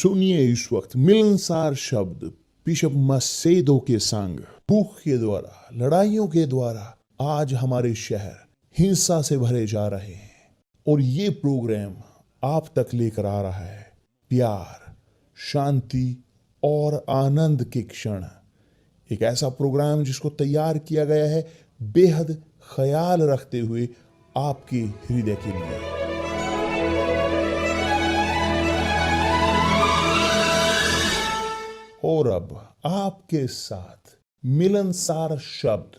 सुनिए इस वक्त मिलनसार शब्द बिशप मसेदो के संग। भूख के द्वारा, लड़ाइयों के द्वारा आज हमारे शहर हिंसा से भरे जा रहे हैं और ये प्रोग्राम आप तक लेकर आ रहा है प्यार, शांति और आनंद के क्षण। एक ऐसा प्रोग्राम जिसको तैयार किया गया है बेहद ख्याल रखते हुए आपके हृदय के लिए। और अब आपके साथ मिलनसार शब्द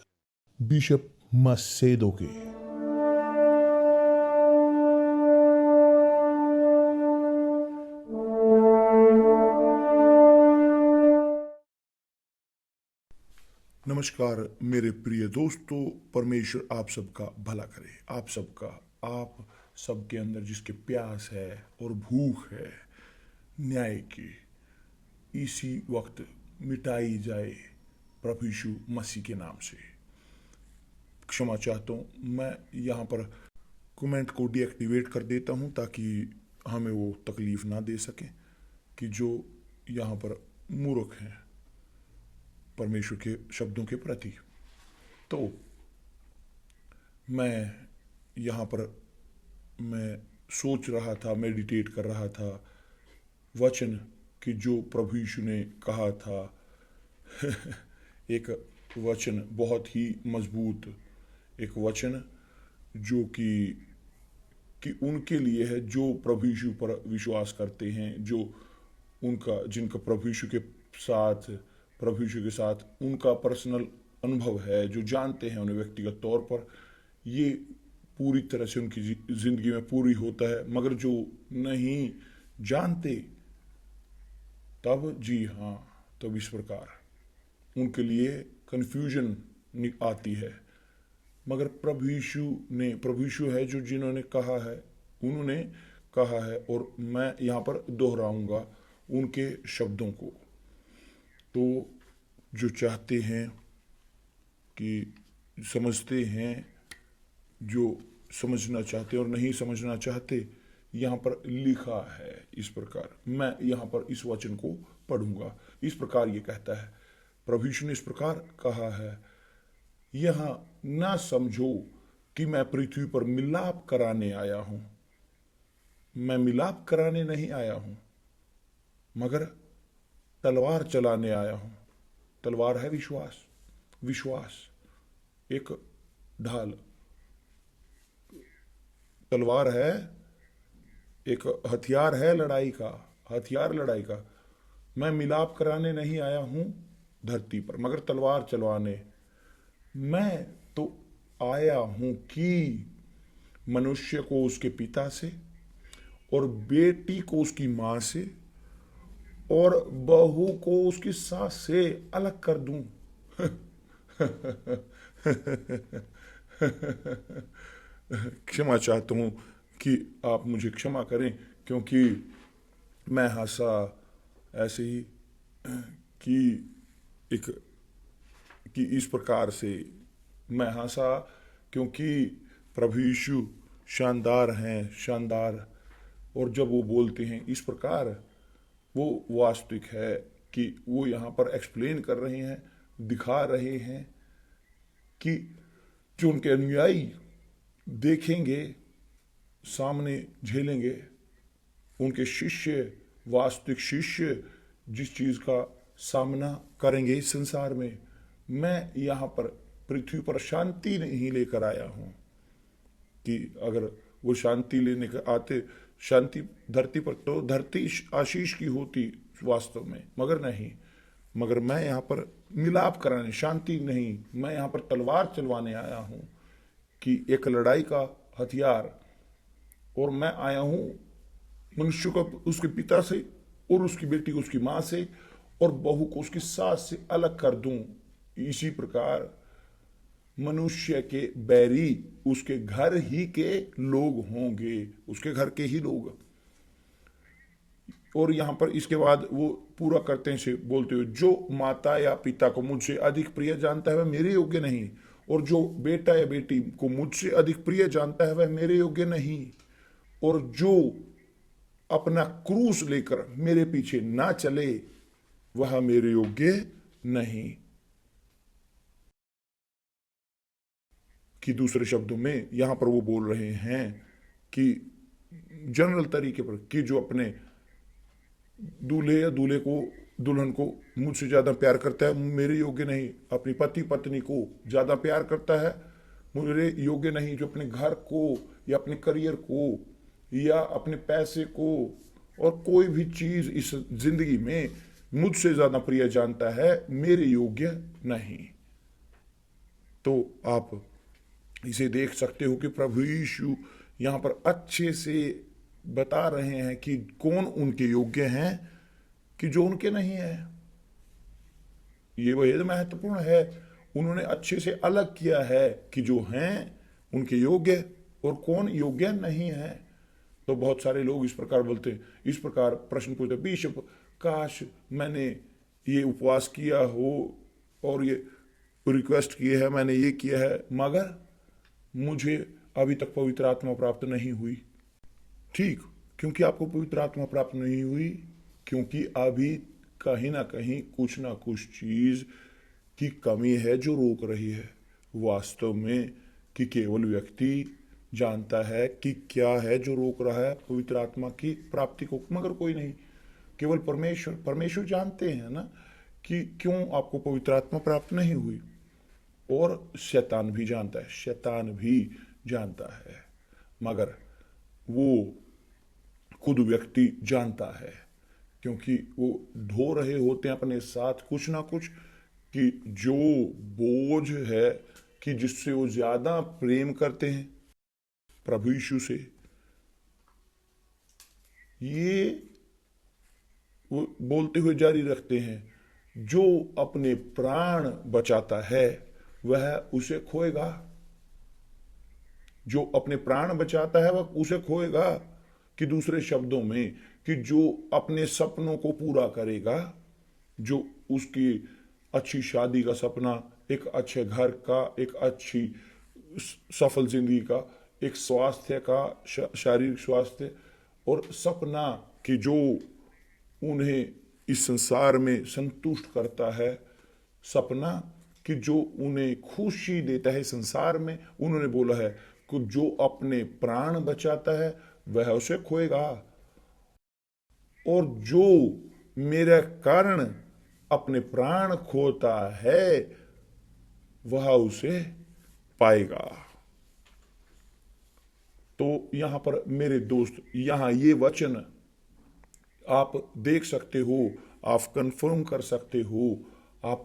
बिशप मसेदो के। नमस्कार मेरे प्रिय दोस्तों, परमेश्वर आप सबका भला करे। आप सबके अंदर जिसके प्यास है और भूख है न्याय की, इसी वक्त मिटाई जाए प्रभु यीशु मसीह के नाम से। क्षमा चाहता हूँ, मैं यहाँ पर कमेंट को डीएक्टिवेट कर देता हूँ ताकि हमें वो तकलीफ ना दे सके कि जो यहाँ पर मूर्ख हैं परमेश्वर के शब्दों के प्रति। तो मैं यहाँ पर मैं सोच रहा था, मेडिटेट कर रहा था वचन कि जो प्रभु यीशु ने कहा था एक वचन बहुत ही मजबूत, एक वचन जो कि उनके लिए है जो प्रभु यीशु पर विश्वास करते हैं, जो जिनका प्रभु यीशु के साथ उनका पर्सनल अनुभव है, जो जानते हैं उन्हें व्यक्तिगत तौर पर। ये पूरी तरह से उनकी जिंदगी में पूरी होता है, मगर जो नहीं जानते तब इस प्रकार उनके लिए कन्फ्यूजन आती है। मगर प्रभु यीशु है जो जिन्होंने कहा है, उन्होंने कहा है, और मैं यहाँ पर दोहराऊंगा उनके शब्दों को। तो जो चाहते हैं कि समझते हैं, जो समझना चाहते और नहीं समझना चाहते, यहाँ पर लिखा है इस प्रकार। मैं यहाँ पर इस वचन को पढ़ूंगा। इस प्रकार ये कहता है, प्रभु यीशु ने इस प्रकार कहा है, यहाँ ना समझो कि मैं पृथ्वी पर मिलाप कराने आया हूं। मैं मिलाप कराने नहीं आया हूं, मगर तलवार चलाने आया हूं। तलवार है विश्वास एक ढाल। तलवार है एक हथियार है लड़ाई का। मैं मिलाप कराने नहीं आया हूं धरती पर, मगर तलवार चलवाने। मैं तो आया हूं कि मनुष्य को उसके पिता से और बेटी को उसकी मां से और बहू को उसकी सास से अलग कर दूं। क्षमा चाहता हूं कि आप मुझे क्षमा करें, क्योंकि मैं हंसा ऐसे ही कि इस प्रकार से मैं हंसा क्योंकि प्रभु यीशु शानदार। और जब वो बोलते हैं इस प्रकार, वो वास्तविक है कि वो यहाँ पर एक्सप्लेन कर रहे हैं, दिखा रहे हैं कि जो उनके अनुयायी देखेंगे, सामने झेलेंगे, उनके वास्तविक शिष्य जिस चीज का सामना करेंगे इस संसार में। मैं यहाँ पर पृथ्वी पर शांति नहीं लेकर आया हूँ कि अगर वो शांति लेने के आते, शांति धरती पर, तो धरती आशीष की होती वास्तव में, मगर नहीं। मगर मैं यहाँ पर मिलाप कराने, शांति नहीं, मैं यहाँ पर तलवार चलवाने आया हूँ कि एक लड़ाई का हथियार। और मैं आया हूँ मनुष्य को उसके पिता से और उसकी बेटी को उसकी मां से और बहू को उसकी सास से अलग कर दूं। इसी प्रकार मनुष्य के बैरी उसके घर ही के लोग होंगे, उसके घर के ही लोग। और यहाँ पर इसके बाद वो पूरा करते हैं से बोलते हुए, जो माता या पिता को मुझसे अधिक प्रिय जानता है वह मेरे योग्य नहीं, और जो बेटा या बेटी को मुझसे अधिक प्रिय जानता है वह मेरे योग्य नहीं, और जो अपना क्रूस लेकर मेरे पीछे ना चले, वह मेरे योग्य नहीं। कि दूसरे शब्दों में यहां पर वो बोल रहे हैं कि जनरल तरीके पर कि जो अपने दूल्हे या दूल्हे को, दुल्हन को मुझसे ज्यादा प्यार करता है मेरे योग्य नहीं, अपनी पति पत्नी को ज्यादा प्यार करता है मेरे योग्य नहीं, जो अपने घर को या अपने करियर को या अपने पैसे को और कोई भी चीज इस जिंदगी में मुझसे ज्यादा प्रिय जानता है मेरे योग्य नहीं। तो आप इसे देख सकते हो कि प्रभु यीशु यहां पर अच्छे से बता रहे हैं कि कौन उनके योग्य हैं कि जो उनके नहीं है। ये बेहद महत्वपूर्ण है। उन्होंने अच्छे से अलग किया है कि जो हैं उनके योग्य और कौन योग्य नहीं है। तो बहुत सारे लोग इस प्रकार बोलते हैं, इस प्रकार प्रश्न पूछते, बिशप काश मैंने ये उपवास किया हो और ये रिक्वेस्ट की है, मैंने ये किया है, मगर मुझे अभी तक पवित्र आत्मा प्राप्त नहीं हुई। ठीक, क्योंकि आपको पवित्र आत्मा प्राप्त नहीं हुई क्योंकि अभी कहीं ना कुछ चीज की कमी है जो रोक रही है। वास्तव में कि केवल व्यक्ति जानता है कि क्या है जो रोक रहा है पवित्र आत्मा की प्राप्ति को, मगर कोई नहीं, केवल परमेश्वर जानते हैं ना कि क्यों आपको पवित्र आत्मा प्राप्त नहीं हुई। और शैतान भी जानता है, शैतान भी जानता है, मगर वो खुद व्यक्ति जानता है क्योंकि वो ढो रहे होते हैं अपने साथ कुछ ना कुछ कि जो बोझ है कि जिससे वो ज्यादा प्रेम करते हैं प्रभु यीशु से, ये वो बोलते हुए जारी रखते हैं, जो अपने प्राण बचाता है वह उसे खोएगा। जो अपने प्राण बचाता है वह उसे खोएगा। कि दूसरे शब्दों में कि जो अपने सपनों को पूरा करेगा, जो उसकी अच्छी शादी का सपना, एक अच्छे घर का, एक अच्छी सफल जिंदगी का, एक स्वास्थ्य का, शारीरिक स्वास्थ्य और सपना कि जो उन्हें इस संसार में संतुष्ट करता है, सपना कि जो उन्हें खुशी देता है संसार में, उन्होंने बोला है कि जो अपने प्राण बचाता है वह उसे खोएगा और जो मेरे कारण अपने प्राण खोता है वह उसे पाएगा। तो यहां पर मेरे दोस्त, यहां ये वचन आप देख सकते हो, आप कंफर्म कर सकते हो, आप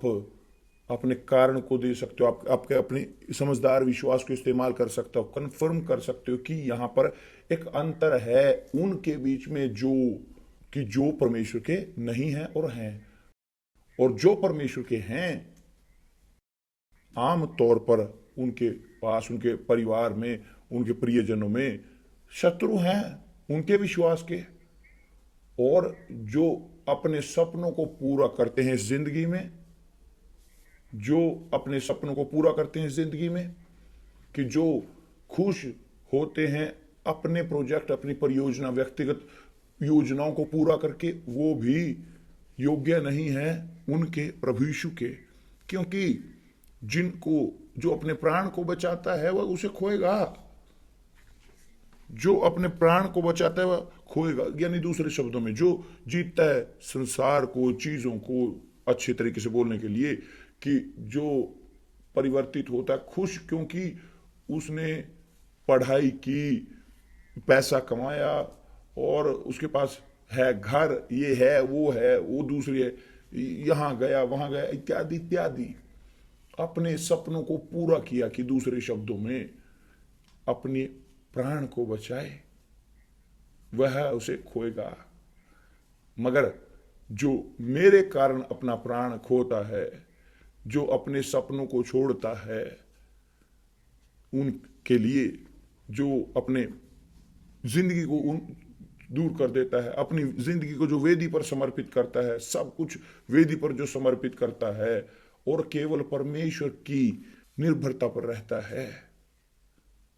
अपने कारण को दे सकते हो, आप आपके अपने समझदार विश्वास को इस्तेमाल कर सकते हो, कंफर्म कर सकते हो कि यहां पर एक अंतर है उनके बीच में जो परमेश्वर के नहीं हैं और हैं। और जो परमेश्वर के हैं आम तौर पर उनके पास, उनके परिवार में, उनके प्रियजनों में शत्रु हैं उनके विश्वास के। और जो अपने सपनों को पूरा करते हैं जिंदगी में, जो अपने सपनों को पूरा करते हैं जिंदगी में, कि जो खुश होते हैं अपने प्रोजेक्ट, अपनी परियोजना, व्यक्तिगत योजनाओं को पूरा करके, वो भी योग्य नहीं है उनके प्रभु यीशु के। क्योंकि जो अपने प्राण को बचाता है वह उसे खोएगा, जो अपने प्राण को बचाता है वह खोएगा। यानी दूसरे शब्दों में जो जीतता है संसार को, चीजों को अच्छे तरीके से बोलने के लिए, कि जो परिवर्तित होता है खुश क्योंकि उसने पढ़ाई की, पैसा कमाया और उसके पास है घर, ये है, वो दूसरी है, यहां गया वहां गया, इत्यादि इत्यादि, अपने सपनों को पूरा किया। कि दूसरे शब्दों में अपने प्राण को बचाए वह उसे खोएगा। मगर जो मेरे कारण अपना प्राण खोता है, जो अपने सपनों को छोड़ता है, उनके लिए, जो अपने जिंदगी को दूर कर देता है, अपनी जिंदगी को जो वेदी पर समर्पित करता है, सब कुछ वेदी पर जो समर्पित करता है और केवल परमेश्वर की निर्भरता पर रहता है,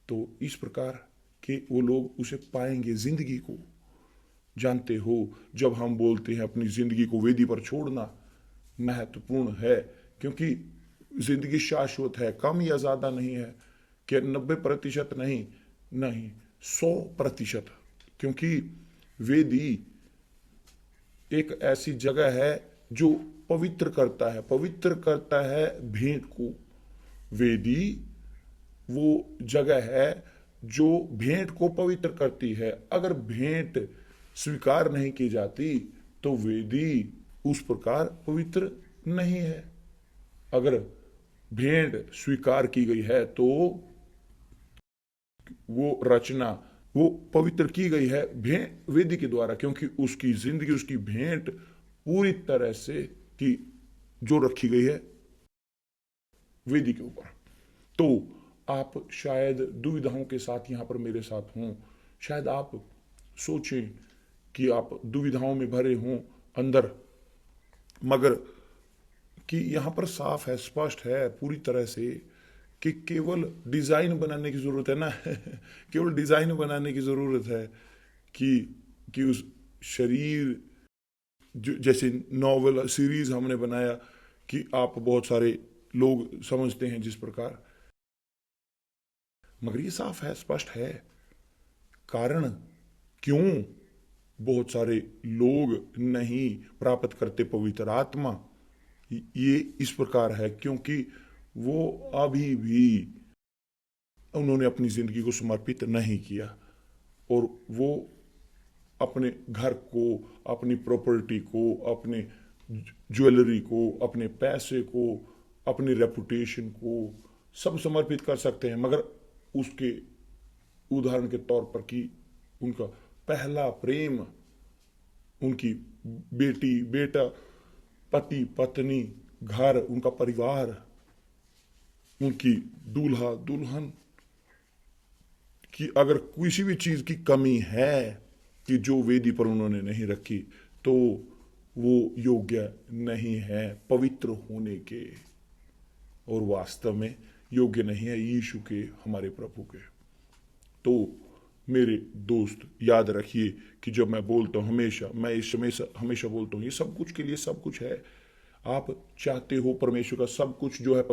तो इस प्रकार के वो लोग उसे पाएंगे जिंदगी को। जानते हो, जब हम बोलते हैं अपनी जिंदगी को वेदी पर छोड़ना महत्वपूर्ण है, क्योंकि जिंदगी शाश्वत है, कम या ज्यादा नहीं है कि 90% नहीं, नहीं 100%, क्योंकि वेदी एक ऐसी जगह है जो पवित्र करता है भेंट को। वेदी वो जगह है जो भेंट को पवित्र करती है। अगर भेंट स्वीकार नहीं की जाती तो वेदी उस प्रकार पवित्र नहीं है। अगर भेंट स्वीकार की गई है तो वो रचना वो पवित्र की गई है भेंट वेदी के द्वारा, क्योंकि उसकी जिंदगी, उसकी भेंट पूरी तरह से की जो रखी गई है वेदी के ऊपर। तो आप शायद दुविधाओं के साथ यहां पर मेरे साथ हों, शायद आप सोचें कि आप दुविधाओं में भरे हों अंदर, मगर कि यहां पर साफ है, स्पष्ट है पूरी तरह से कि केवल डिजाइन बनाने की जरूरत है ना केवल डिजाइन बनाने की जरूरत है कि उस शरीर जैसे नॉवल सीरीज हमने बनाया कि आप बहुत सारे लोग समझते हैं जिस प्रकार, मगर ये साफ है, स्पष्ट है कारण क्यों बहुत सारे लोग नहीं प्राप्त करते पवित्र आत्मा। ये इस प्रकार है क्योंकि वो अभी भी उन्होंने अपनी जिंदगी को समर्पित नहीं किया, और वो अपने घर को, अपनी प्रॉपर्टी को, अपने ज्वेलरी को, अपने पैसे को, अपनी रेपुटेशन को सब समर्पित कर सकते हैं, मगर उसके उदाहरण के तौर पर कि उनका पहला प्रेम, उनकी बेटी बेटा, पति पत्नी, घर, उनका परिवार, उनकी दूल्हा दुल्हन कि अगर किसी भी चीज की कमी है कि जो वेदी पर उन्होंने नहीं रखी तो वो योग्य नहीं है पवित्र होने के, और वास्तव में योग्य नहीं है यीशु के, हमारे प्रभु के। तो मेरे दोस्त याद रखिए कि जब मैं बोलता हूं हमेशा, मैं इस हमेशा बोलता हूं ये सब कुछ के लिए सब कुछ है। आप चाहते हो परमेश्वर का सब कुछ जो है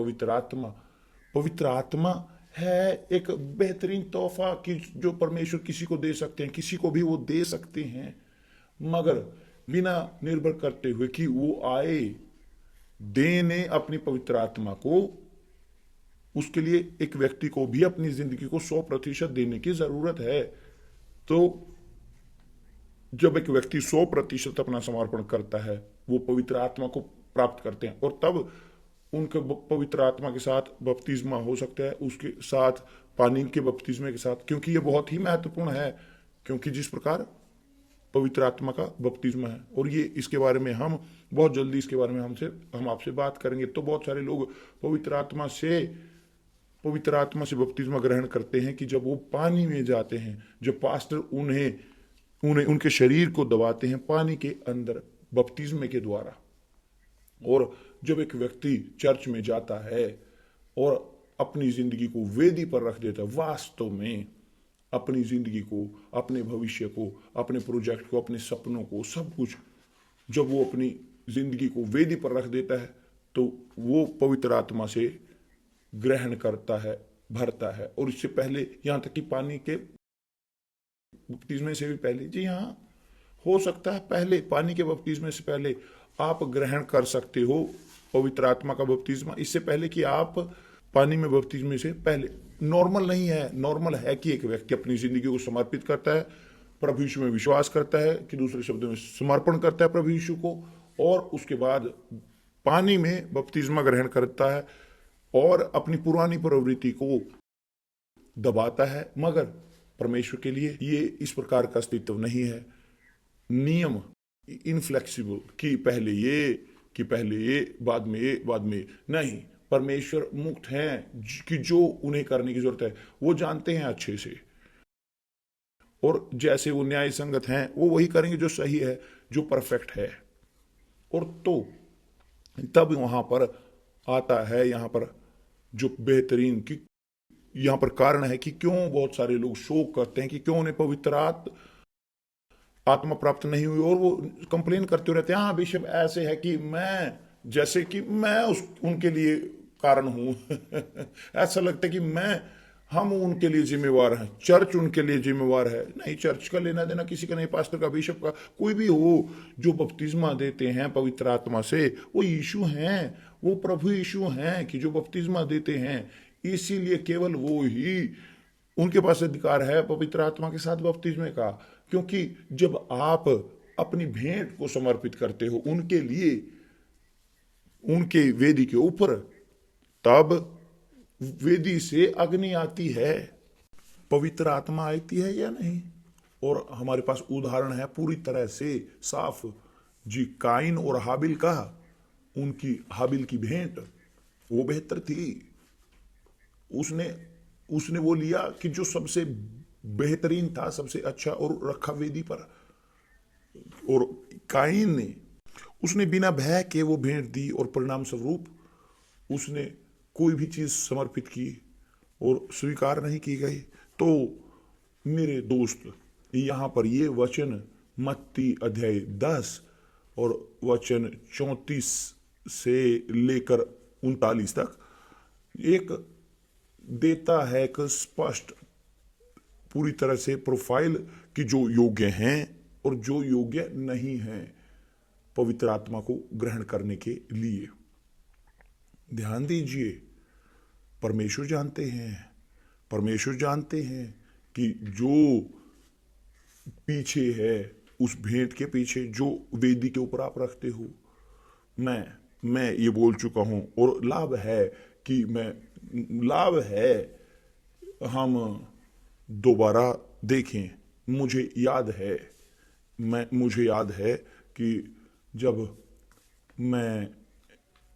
पवित्र आत्मा है एक बेहतरीन तोहफा कि जो परमेश्वर किसी को दे सकते हैं, किसी को भी वो दे सकते हैं, मगर बिना निर्भर करते हुए कि वो आए देने अपनी पवित्र आत्मा को, उसके लिए एक व्यक्ति को भी अपनी जिंदगी को 100% देने की जरूरत है। तो जब एक व्यक्ति 100% अपना समर्पण करता है वो पवित्र आत्मा को प्राप्त करते हैं, और तब उनके पवित्र आत्मा के साथ बपतिस्मा हो सकता है, उसके साथ पानी के बपतिस्मे के साथ, क्योंकि ये बहुत ही महत्वपूर्ण है, क्योंकि जिस प्रकार पवित्र आत्मा का बपतिस्मा है, और ये इसके बारे में हम बहुत जल्दी इसके बारे में हम आपसे बात करेंगे। तो बहुत सारे लोग पवित्र आत्मा से बपतिस्मा ग्रहण करते हैं कि जब वो पानी में जाते हैं, जब पास्टर उन्हें उनके शरीर को दबाते हैं पानी के अंदर बपतिस्मे के द्वारा। और जब एक व्यक्ति चर्च में जाता है और अपनी जिंदगी को वेदी पर रख देता है, वास्तव में अपनी जिंदगी को, अपने भविष्य को, अपने प्रोजेक्ट को, अपने सपनों को, सब कुछ जब वो अपनी जिंदगी को वेदी पर रख देता है तो वो पवित्र आत्मा से ग्रहण करता है, भरता है। और इससे पहले, यहां तक कि पानी के बपतिस्मे से भी पहले, जी हाँ, हो सकता है पहले पानी के बपतिस्मे से पहले आप ग्रहण कर सकते हो पवित्र आत्मा का बपतिस्मा, इससे पहले कि आप पानी में बपतिस्मे से पहले। नॉर्मल नहीं है, नॉर्मल है कि एक व्यक्ति अपनी जिंदगी को समर्पित करता है, प्रभु यीशु में विश्वास करता है, कि दूसरे शब्दों में समर्पण करता है प्रभु यीशु को, और उसके बाद पानी में बपतिस्मा ग्रहण करता है और अपनी पुरानी प्रवृत्ति को दबाता है। मगर परमेश्वर के लिए ये इस प्रकार का अस्तित्व नहीं है, नियम इनफ्लेक्सिबल कि पहले ये बाद में ये, बाद में नहीं। परमेश्वर मुक्त हैं कि जो उन्हें करने की जरूरत है वो जानते हैं अच्छे से, और जैसे वो न्याय संगत हैं वो वही करेंगे जो सही है, जो परफेक्ट है। और तो तब वहां पर आता है, यहां पर जो बेहतरीन कि यहां पर कारण है कि क्यों बहुत सारे लोग शोक करते हैं कि क्यों उन्हें पवित्र आत्मा प्राप्त नहीं हुई, और वो कंप्लेन करते रहते हैं, हाँ बिशप ऐसे है कि मैं, जैसे कि मैं उनके लिए कारण हूं ऐसा लगता है कि हम उनके लिए जिम्मेवार हैं, चर्च उनके लिए जिम्मेवार है। नहीं, चर्च का लेना देना किसी का नहीं, पास्टर का, बिशप का, कोई भी हो। जो बपतिस्मा देते हैं पवित्र आत्मा से वो यीशु हैं, वो प्रभु यीशु हैं कि जो बपतिस्मा देते हैं। इसीलिए केवल वो ही, उनके पास अधिकार है पवित्र आत्मा के साथ बपतिस्मे का। क्योंकि जब आप अपनी भेंट को समर्पित करते हो उनके लिए, उनके वेदी के ऊपर, तब वेदी से अग्नि आती है, पवित्र आत्मा आती है या नहीं। और हमारे पास उदाहरण है पूरी तरह से साफ जी, काइन और हाबिल का। उनकी, हाबिल की भेंट वो बेहतर थी, उसने उसने वो लिया कि जो सबसे बेहतरीन था, सबसे अच्छा, और रखा वेदी पर। और काइन ने, उसने बिना भय के वो भेंट दी, और परिणाम स्वरूप उसने कोई भी चीज समर्पित की और स्वीकार नहीं की गई। तो मेरे दोस्त, यहाँ पर ये वचन मत्ती अध्याय 10 और वचन 34 से लेकर 39 तक एक देता है एक स्पष्ट, पूरी तरह से प्रोफाइल कि जो योग्य हैं और जो योग्य नहीं हैं पवित्र आत्मा को ग्रहण करने के लिए। ध्यान दीजिए, परमेश्वर जानते हैं कि जो पीछे है, उस भेंट के पीछे जो वेदी के ऊपर आप रखते हो, मैं ये बोल चुका हूं, और लाभ है हम दोबारा देखें। मुझे याद है कि जब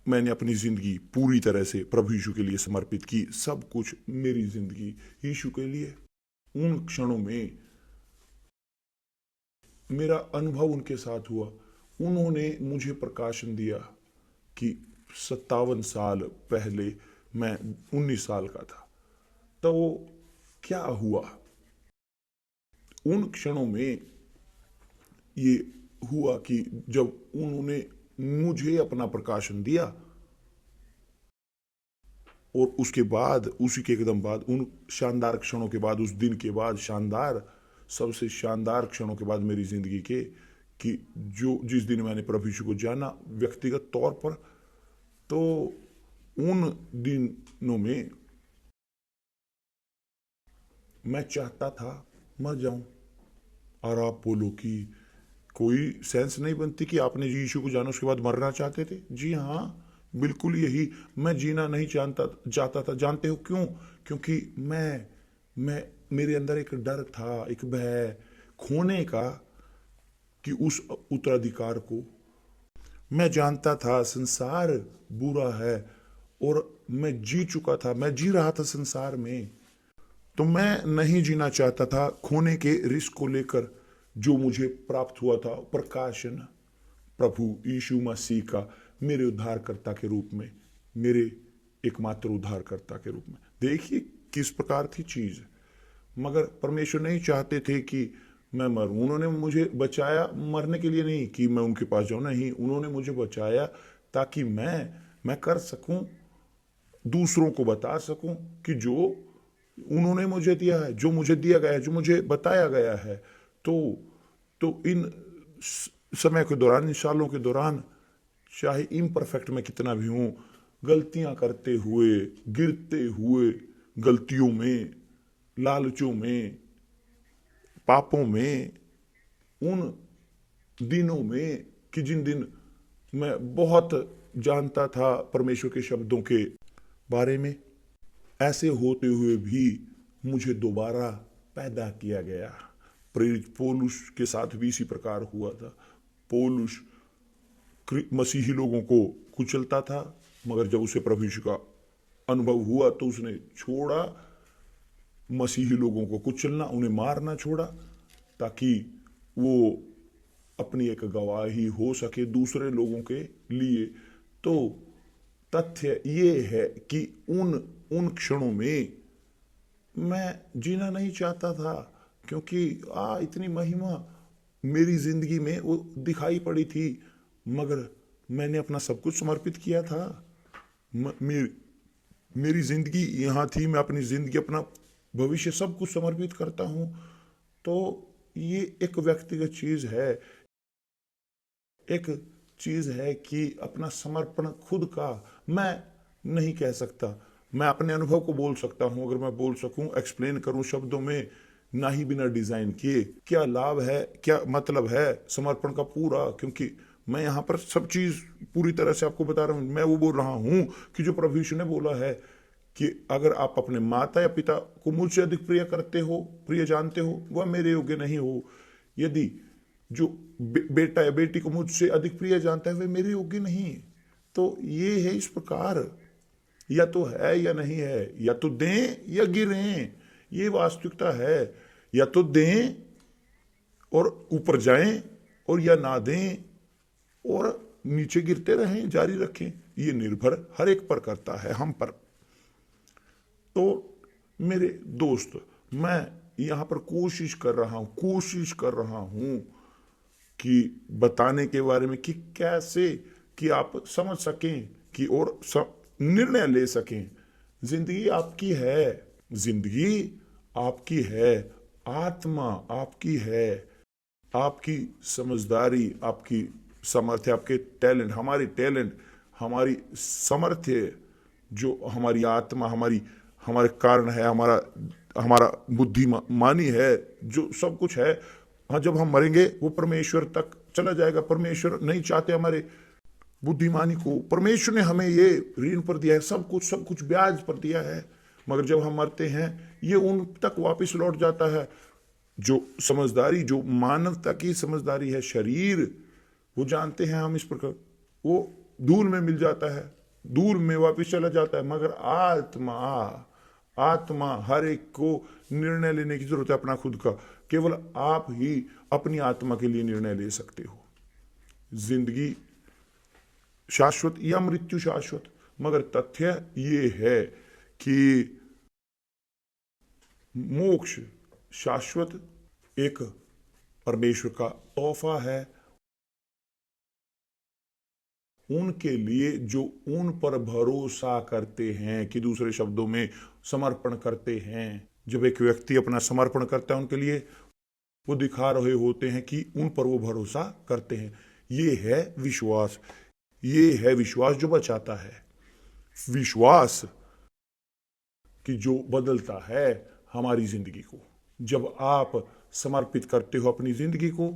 मैंने अपनी जिंदगी पूरी तरह से प्रभु यीशु के लिए समर्पित की, सब कुछ मेरी जिंदगी यीशु के लिए, उन क्षणों में मेरा अनुभव उनके साथ हुआ। उन्होंने मुझे प्रकाशन दिया कि 57 साल पहले मैं 19 साल का था, तो क्या हुआ उन क्षणों में। ये हुआ कि जब उन्होंने मुझे अपना प्रकाशन दिया, और उसके बाद, उसी के एकदम बाद, उन शानदार क्षणों के बाद, उस दिन के बाद, सबसे शानदार क्षणों के बाद मेरी जिंदगी के, कि जिस दिन मैंने प्रभु यीशु को जाना व्यक्तिगत तौर पर, तो उन दिनों में मैं चाहता था मर जाऊं। और आप बोलो कि कोई सेंस नहीं बनती कि आपने यीशु को जाना उसके बाद मरना चाहते थे। जी हाँ, बिल्कुल यही। मैं जीना नहीं चाहता था। जानते हो क्यों? क्योंकि मेरे अंदर एक डर था, एक भय खोने का, कि उस उत्तराधिकार को मैं जानता था संसार बुरा है, और मैं जी रहा था संसार में। तो मैं नहीं जीना चाहता था खोने के रिस्क को लेकर, जो मुझे प्राप्त हुआ था प्रकाशन प्रभु यीशु मसीह का, मेरे उद्धारकर्ता के रूप में, मेरे एकमात्र उद्धारकर्ता के रूप में। देखिए किस प्रकार थी चीज। मगर परमेश्वर नहीं चाहते थे कि मैं मरूं। उन्होंने मुझे बचाया मरने के लिए नहीं कि मैं उनके पास जाऊं, नहीं, उन्होंने मुझे बचाया ताकि मैं कर सकूं, दूसरों को बता सकूं कि जो उन्होंने मुझे दिया है, जो मुझे दिया गया है, जो मुझे बताया गया है। तो इन समय के दौरान, इन सालों के दौरान, चाहे इम्परफेक्ट मैं कितना भी हूं, गलतियां करते हुए, गिरते हुए, गलतियों में, लालचों में, पापों में, उन दिनों में, कि जिन दिन मैं बहुत जानता था परमेश्वर के शब्दों के बारे में, ऐसे होते हुए भी मुझे दोबारा पैदा किया गया। प्रेरित पौलुस के साथ भी इसी प्रकार हुआ था। पौलुस मसीही लोगों को कुचलता था, मगर जब उसे प्रभु यीशु का अनुभव हुआ तो उसने छोड़ा मसीही लोगों को कुचलना, उन्हें मारना छोड़ा, ताकि वो अपनी एक गवाही हो सके दूसरे लोगों के लिए। तो तथ्य ये है कि उन क्षणों में मैं जीना नहीं चाहता था, क्योंकि इतनी महिमा मेरी जिंदगी में वो दिखाई पड़ी थी, मगर मैंने अपना सब कुछ समर्पित किया था। मेरी जिंदगी यहाँ थी, मैं अपनी जिंदगी, अपना भविष्य सब कुछ समर्पित करता हूँ। तो ये एक व्यक्तिगत चीज है, एक चीज है कि अपना समर्पण खुद का मैं नहीं कह सकता। मैं अपने अनुभव को बोल सकता हूं, अगर मैं बोल सकूं, एक्सप्लेन करूं शब्दों में, ना ही बिना डिजाइन किए, क्या लाभ है, क्या मतलब है समर्पण का पूरा। क्योंकि मैं यहाँ पर सब चीज पूरी तरह से आपको बता रहा हूं। मैं वो बोल रहा हूं कि जो प्रभु यीशु ने बोला है कि अगर आप अपने माता या पिता को मुझसे अधिक प्रिय करते हो, प्रिय जानते हो, वह मेरे योग्य नहीं हो। यदि जो बेटा या बेटी को मुझसे अधिक प्रिय जानता है, वह मेरे योग्य नहीं। तो ये है इस प्रकार, या तो है या नहीं है, या तो दें या गिरें, ये वास्तविकता है। या तो दें और ऊपर जाएं, और या ना दें और नीचे गिरते रहें, जारी रखें। ये निर्भर हर एक पर करता है, हम पर। तो मेरे दोस्त, मैं यहां पर कोशिश कर रहा हूं कि बताने के बारे में कि कैसे कि आप समझ सकें कि और निर्णय ले सकें। जिंदगी आपकी है, जिंदगी आपकी है, आत्मा आपकी है, आपकी समझदारी, आपकी सामर्थ्य, आपके टैलेंट, हमारी सामर्थ्य, जो हमारी आत्मा, हमारे कारण है, हमारा बुद्धिमानी है, जो सब कुछ है, हाँ, जब हम मरेंगे वो परमेश्वर तक चला जाएगा। परमेश्वर नहीं चाहते हमारे बुद्धिमानी को। परमेश्वर ने हमें ये ऋण पर दिया है, सब कुछ ब्याज पर दिया है, मगर जब हम मरते हैं ये उन तक वापस लौट जाता है। जो समझदारी, जो मानवता की समझदारी है, शरीर, वो जानते हैं हम इस प्रकार, वो धूल में मिल जाता है, धूल में वापस चला जाता है। मगर आत्मा हर एक को निर्णय लेने की जरूरत है अपना खुद का। केवल आप ही अपनी आत्मा के लिए निर्णय ले सकते हो। जिंदगी शाश्वत या मृत्यु शाश्वत। मगर तथ्य ये है कि मोक्ष शाश्वत एक परमेश्वर का तोहफा है उनके लिए जो उन पर भरोसा करते हैं, कि दूसरे शब्दों में समर्पण करते हैं। जब एक व्यक्ति अपना समर्पण करता है उनके लिए, वो दिखा रहे होते हैं कि उन पर वो भरोसा करते हैं। ये है विश्वास, ये है विश्वास जो बचाता है। विश्वास कि जो बदलता है हमारी जिंदगी को। जब आप समर्पित करते हो अपनी जिंदगी को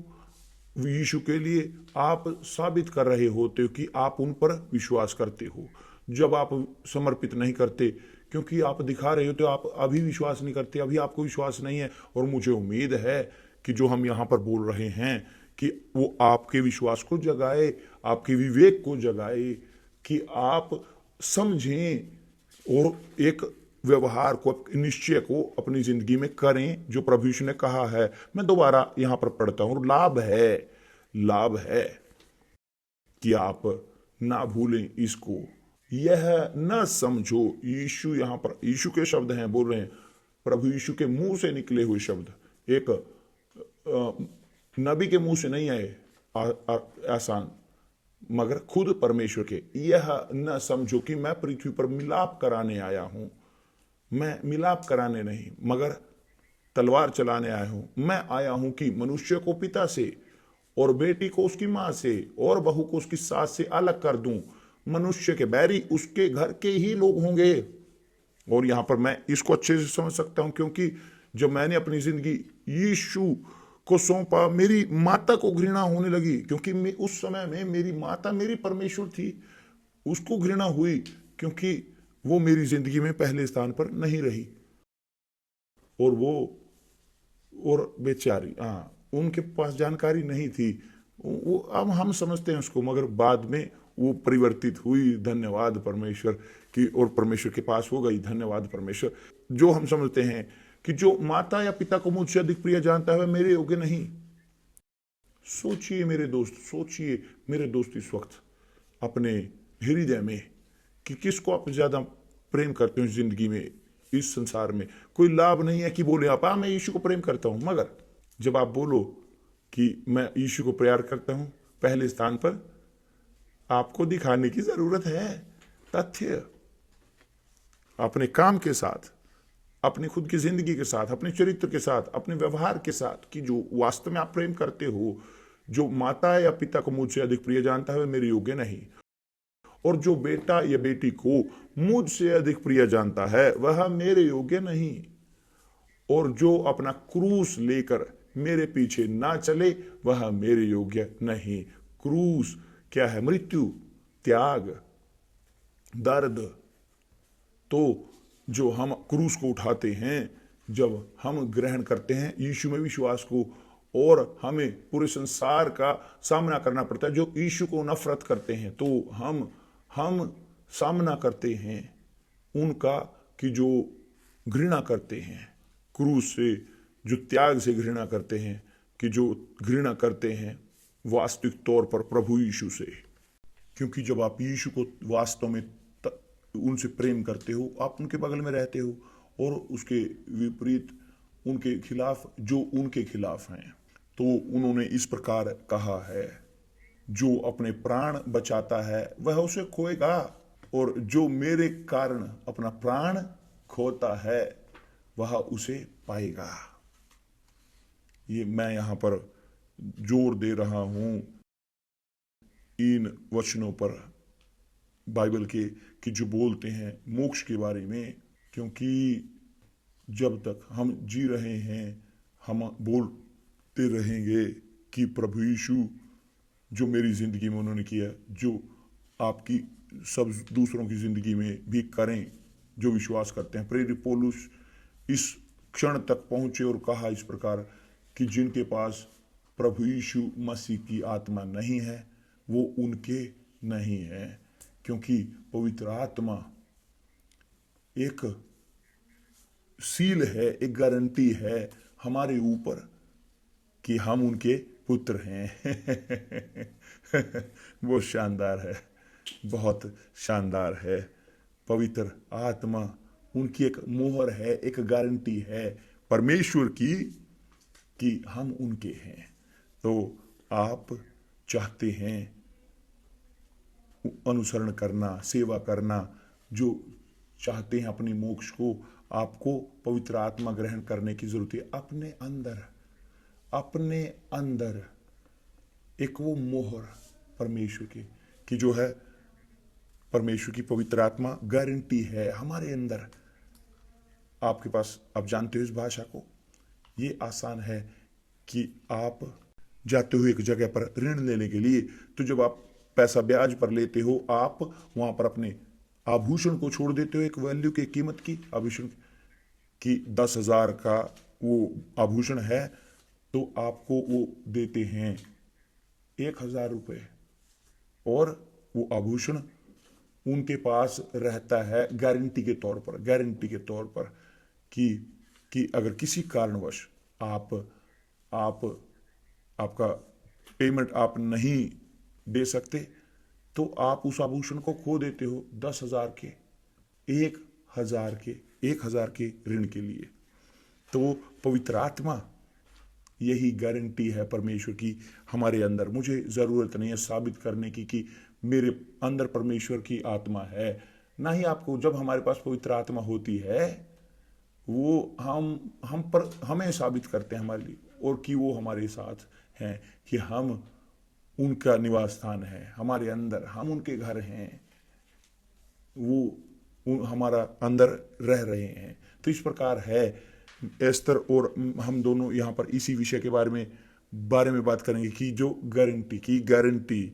यीशु के लिए, आप साबित कर रहे होते हो कि आप उन पर विश्वास करते हो। जब आप समर्पित नहीं करते, क्योंकि आप दिखा रहे होते हो आप अभी विश्वास नहीं करते, अभी आपको विश्वास नहीं है। और मुझे उम्मीद है कि जो हम यहाँ पर बोल रहे हैं कि वो आपके विश्वास को जगाए, आपके विवेक को जगाए, कि आप समझें और एक व्यवहार को, निश्चय को अपनी जिंदगी में करें जो प्रभु यीशु ने कहा है। मैं दोबारा यहां पर पढ़ता हूं। लाभ है कि आप ना भूलें इसको, यह न समझो। यीशु यहां पर, यीशु के शब्द हैं, बोल रहे हैं, प्रभु यीशु के मुंह से निकले हुए शब्द, एक नबी के मुंह से नहीं आए आसान, मगर खुद परमेश्वर के। यह न समझो कि मैं पृथ्वी पर मिलाप कराने आया हूं। मैं मिलाप कराने नहीं, मगर तलवार चलाने आया हूं। मैं आया हूं कि मनुष्य को पिता से, और बेटी को उसकी मां से, और बहू को उसकी सास से अलग कर दूं। मनुष्य के बैरी उसके घर के ही लोग होंगे। और यहां पर मैं इसको अच्छे से समझ सकता हूं, क्योंकि जब मैंने अपनी जिंदगी यीशु को सौंपा, मेरी माता को घृणा होने लगी, क्योंकि उस समय में मेरी माता मेरी परमेश्वर थी। उसको घृणा हुई क्योंकि वो मेरी जिंदगी में पहले स्थान पर नहीं रही। और बेचारी, उनके पास जानकारी नहीं थी। वो अब हम समझते हैं उसको, मगर बाद में वो परिवर्तित हुई। धन्यवाद परमेश्वर की, और परमेश्वर के पास हो गई। धन्यवाद परमेश्वर। जो हम समझते हैं कि जो माता या पिता को मुझसे अधिक प्रिय जानता है वह मेरे योग्य नहीं। सोचिए मेरे दोस्त इस वक्त अपने हृदय में कि किसको आप ज्यादा प्रेम करते हो जिंदगी में, इस संसार में। कोई लाभ नहीं है कि बोले आप, मैं यीशु को प्रेम करता हूं, मगर जब आप बोलो कि मैं यीशु को प्यार करता हूं, पहले स्थान पर आपको दिखाने की जरूरत है तथ्य, अपने काम के साथ, अपनी खुद की जिंदगी के साथ, अपने चरित्र के साथ, अपने व्यवहार के साथ, कि जो वास्तव में आप प्रेम करते हो। जो माता या पिता को मुझसे अधिक प्रिय जानता है वह मेरे योग्य नहीं, और जो बेटा या बेटी को मुझसे अधिक प्रिय जानता है वह मेरे योग्य नहीं, और जो अपना क्रूस लेकर मेरे पीछे ना चले वह मेरे योग्य नहीं। क्रूस क्या है? मृत्यु, त्याग, दर्द। तो जो हम क्रूस को उठाते हैं, जब हम ग्रहण करते हैं यीशु में विश्वास को, और हमें पूरे संसार का सामना करना पड़ता है जो यीशु को नफरत करते हैं, तो हम सामना करते हैं उनका कि जो घृणा करते हैं क्रूस से, जो त्याग से घृणा करते हैं, कि जो घृणा करते हैं वास्तविक तौर पर प्रभु यीशु से। क्योंकि जब आप यीशु को वास्तव में उनसे प्रेम करते हो, आप उनके बगल में रहते हो, और उसके विपरीत उनके खिलाफ जो उनके खिलाफ हैं, तो उन्होंने इस प्रकार कहा है, जो अपने प्राण बचाता है वह उसे खोएगा, और जो मेरे कारण अपना प्राण खोता है वह उसे पाएगा। ये मैं यहां पर जोर दे रहा हूं इन वचनों पर बाइबल के, कि जो बोलते हैं मोक्ष के बारे में, क्योंकि जब तक हम जी रहे हैं हम बोलते रहेंगे कि प्रभु यीशु जो मेरी जिंदगी में उन्होंने किया, जो आपकी सब दूसरों की जिंदगी में भी करें जो विश्वास करते हैं। प्रेरित पौलुस इस क्षण तक पहुंचे और कहा इस प्रकार कि जिनके पास प्रभु यीशु मसीह की आत्मा नहीं है वो उनके नहीं है, क्योंकि पवित्र आत्मा एक सील है, एक गारंटी है हमारे ऊपर कि हम उनके पुत्र हैं। वो शानदार है, बहुत शानदार है। पवित्र आत्मा उनकी एक मोहर है, एक गारंटी है परमेश्वर की कि हम उनके हैं। तो आप चाहते हैं अनुसरण करना, सेवा करना, जो चाहते हैं अपने मोक्ष को, आपको पवित्र आत्मा ग्रहण करने की जरूरत है। अपने अंदर एक वो मोहर परमेश्वर की कि जो है परमेश्वर की पवित्र आत्मा गारंटी है हमारे अंदर। आपके पास, आप जानते हो इस भाषा को, ये आसान है कि आप जाते हो एक जगह पर ऋण लेने के लिए, तो जब आप पैसा ब्याज पर लेते हो, आप वहां पर अपने आभूषण को छोड़ देते हो, एक वैल्यू की कीमत की आभूषण की 10,000 का वो आभूषण है, तो आपको वो देते हैं 1,000 रुपये, और वो आभूषण उनके पास रहता है गारंटी के तौर पर कि अगर किसी कारणवश आपका पेमेंट आप नहीं दे सकते, तो आप उस आभूषण को खो देते हो 10,000 के, 1,000 के ऋण के लिए। तो पवित्र आत्मा यही गारंटी है परमेश्वर की हमारे अंदर। मुझे जरूरत नहीं है साबित करने की कि मेरे अंदर परमेश्वर की आत्मा है, ना ही आपको। जब हमारे पास पवित्र आत्मा होती है, वो हमें साबित करते हैं हमारे लिए, और कि वो हमारे साथ हैं, कि हम उनका निवास स्थान है हमारे अंदर, हम उनके घर हैं, वो हमारा अंदर रह रहे हैं। तो इस प्रकार है एस्तर और हम दोनों यहाँ पर इसी विषय के बारे में बात करेंगे कि जो गारंटी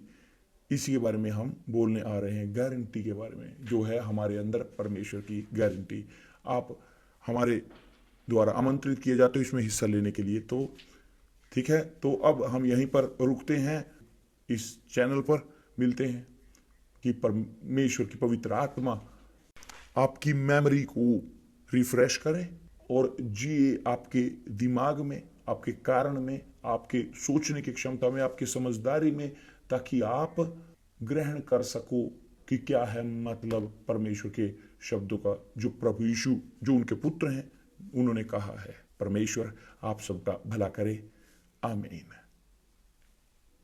इसी के बारे में हम बोलने आ रहे हैं, गारंटी के बारे में जो है हमारे अंदर परमेश्वर की गारंटी। आप हमारे द्वारा आमंत्रित किए जाते हो इसमें हिस्सा लेने के लिए, तो ठीक है। तो अब हम यहीं पर रुकते हैं, इस चैनल पर मिलते हैं कि परमेश्वर की पवित्र आत्मा आपकी मेमोरी को रिफ्रेश करे और जिए आपके दिमाग में, आपके कारण में, आपके सोचने की क्षमता में, आपकी समझदारी में, ताकि आप ग्रहण कर सको कि क्या है मतलब परमेश्वर के शब्दों का, जो प्रभु यीशु जो उनके पुत्र हैं उन्होंने कहा है। परमेश्वर आप सबका भला करे। आमीन।